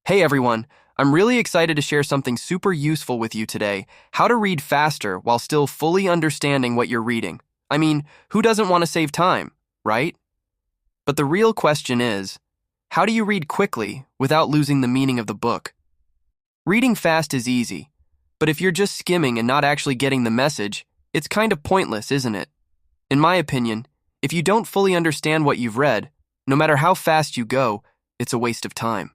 Hey everyone, I'm really excited to share something super useful with you today: how to read faster while still fully understanding what you're reading. I mean, who doesn't want to save time, right? But the real question is, how do you read quickly without losing the meaning of the book? Reading fast is easy, but if you're just skimming and not actually getting the message, it's kind of pointless, isn't it? In my opinion, if you don't fully understand what you've read, no matter how fast you go, it's a waste of time.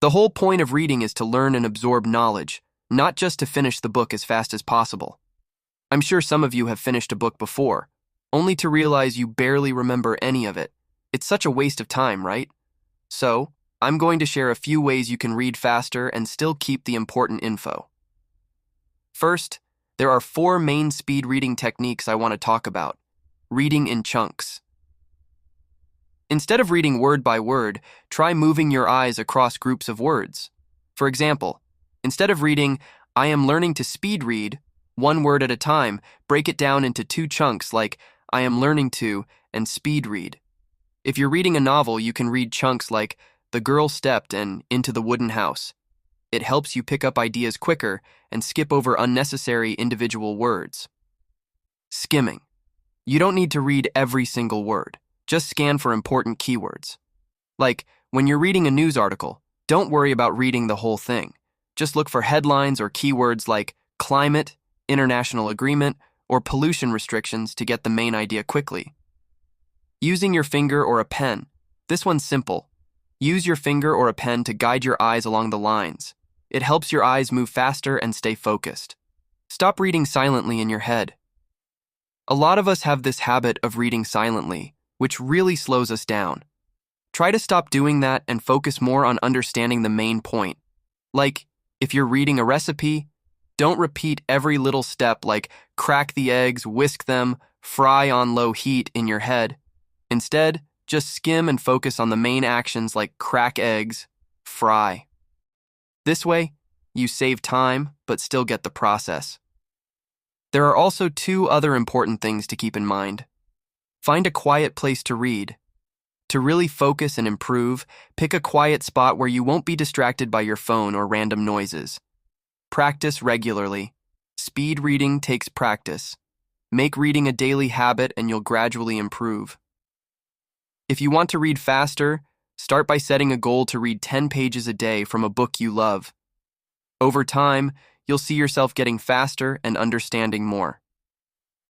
The whole point of reading is to learn and absorb knowledge, not just to finish the book as fast as possible. I'm sure some of you have finished a book before, only to realize you barely remember any of it. It's such a waste of time, right? So, I'm going to share a few ways you can read faster and still keep the important info. First, there are 4 main speed reading techniques I want to talk about. Reading in chunks. Instead of reading word by word, try moving your eyes across groups of words. For example, instead of reading, "I am learning to speed read," one word at a time, break it down into 2 chunks like "I am learning to" and "speed read." If you're reading a novel, you can read chunks like "The girl stepped" and "Into the wooden house." It helps you pick up ideas quicker and skip over unnecessary individual words. Skimming. You don't need to read every single word. Just scan for important keywords. Like, when you're reading a news article, don't worry about reading the whole thing. Just look for headlines or keywords like climate, international agreement, or pollution restrictions to get the main idea quickly. Using your finger or a pen. This one's simple. Use your finger or a pen to guide your eyes along the lines. It helps your eyes move faster and stay focused. Stop reading silently in your head. A lot of us have this habit of reading silently, which really slows us down. Try to stop doing that and focus more on understanding the main point. Like, if you're reading a recipe, don't repeat every little step like crack the eggs, whisk them, fry on low heat in your head. Instead, just skim and focus on the main actions like crack eggs, fry. This way, you save time but still get the process. There are also 2 other important things to keep in mind. Find a quiet place to read. To really focus and improve, pick a quiet spot where you won't be distracted by your phone or random noises. Practice regularly. Speed reading takes practice. Make reading a daily habit and you'll gradually improve. If you want to read faster, start by setting a goal to read 10 pages a day from a book you love. Over time, you'll see yourself getting faster and understanding more.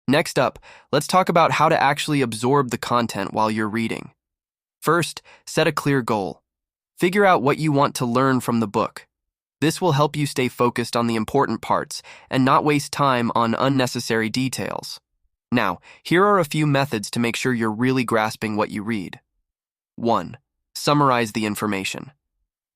Next up, let's talk about how to actually absorb the content while you're reading. First, set a clear goal. Figure out what you want to learn from the book. This will help you stay focused on the important parts and not waste time on unnecessary details. Now, here are a few methods to make sure you're really grasping what you read. 1. Summarize the information.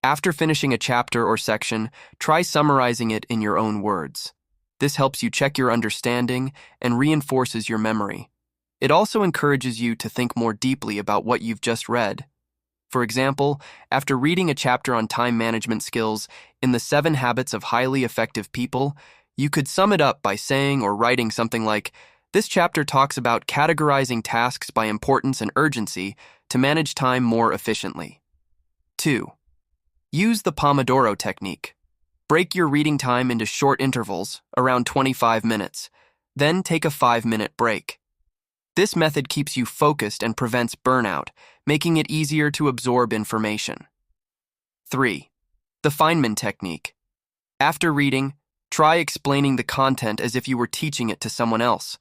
After finishing a chapter or section, try summarizing it in your own words. This helps you check your understanding and reinforces your memory. It also encourages you to think more deeply about what you've just read. For example, after reading a chapter on time management skills in the 7 Habits of Highly Effective People, you could sum it up by saying or writing something like, "This chapter talks about categorizing tasks by importance and urgency to manage time more efficiently." 2. Use the Pomodoro technique. Break your reading time into short intervals, around 25 minutes. Then take a 5-minute break. This method keeps you focused and prevents burnout, making it easier to absorb information. 3. The Feynman technique. After reading, try explaining the content as if you were teaching it to someone else.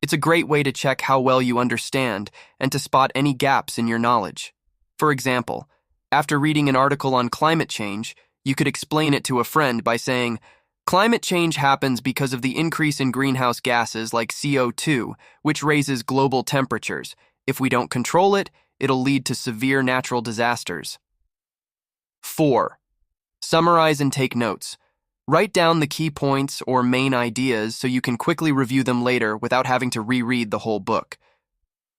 It's a great way to check how well you understand and to spot any gaps in your knowledge. For example, after reading an article on climate change, you could explain it to a friend by saying, "Climate change happens because of the increase in greenhouse gases like CO2, which raises global temperatures. If we don't control it, it'll lead to severe natural disasters." 4. Summarize and take notes. Write down the key points or main ideas so you can quickly review them later without having to reread the whole book.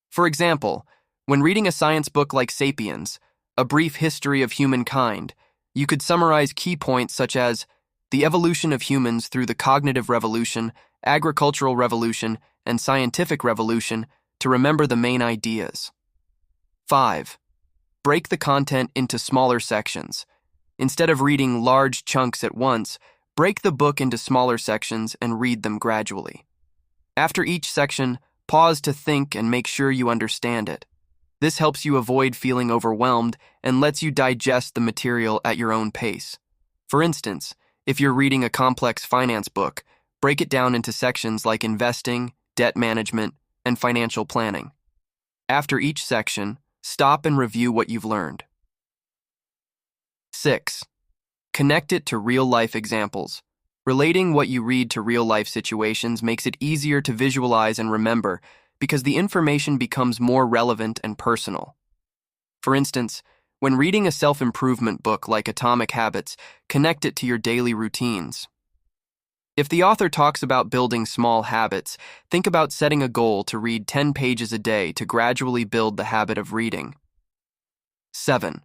For example, when reading a science book like Sapiens, A Brief History of Humankind, you could summarize key points such as the evolution of humans through the cognitive revolution, agricultural revolution, and scientific revolution to remember the main ideas. 5. Break the content into smaller sections. Instead of reading large chunks at once, break the book into smaller sections and read them gradually. After each section, pause to think and make sure you understand it. This helps you avoid feeling overwhelmed and lets you digest the material at your own pace. For instance, if you're reading a complex finance book, break it down into sections like investing, debt management, and financial planning. After each section, stop and review what you've learned. 6. Connect it to real-life examples. Relating what you read to real-life situations makes it easier to visualize and remember because the information becomes more relevant and personal. For instance, when reading a self-improvement book like Atomic Habits, connect it to your daily routines. If the author talks about building small habits, think about setting a goal to read 10 pages a day to gradually build the habit of reading. 7.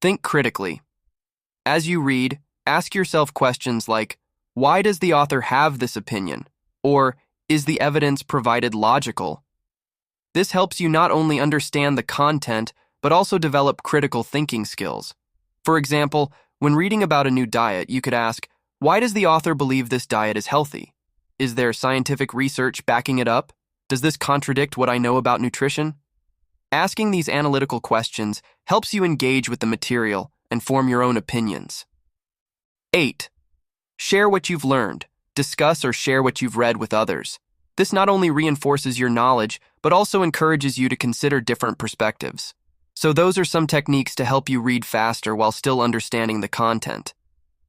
Think critically. As you read, ask yourself questions like, why does the author have this opinion? Or, is the evidence provided logical? This helps you not only understand the content, but also develop critical thinking skills. For example, when reading about a new diet, you could ask, why does the author believe this diet is healthy? Is there scientific research backing it up? Does this contradict what I know about nutrition? Asking these analytical questions helps you engage with the material and form your own opinions. 8. Share what you've learned. Discuss or share what you've read with others. This not only reinforces your knowledge, but also encourages you to consider different perspectives. So those are some techniques to help you read faster while still understanding the content.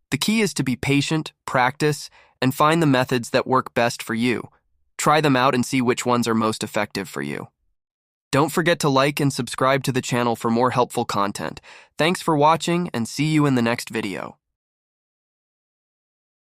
The key is to be patient, practice, and find the methods that work best for you. Try them out and see which ones are most effective for you. Don't forget to like and subscribe to the channel for more helpful content. Thanks for watching and see you in the next video.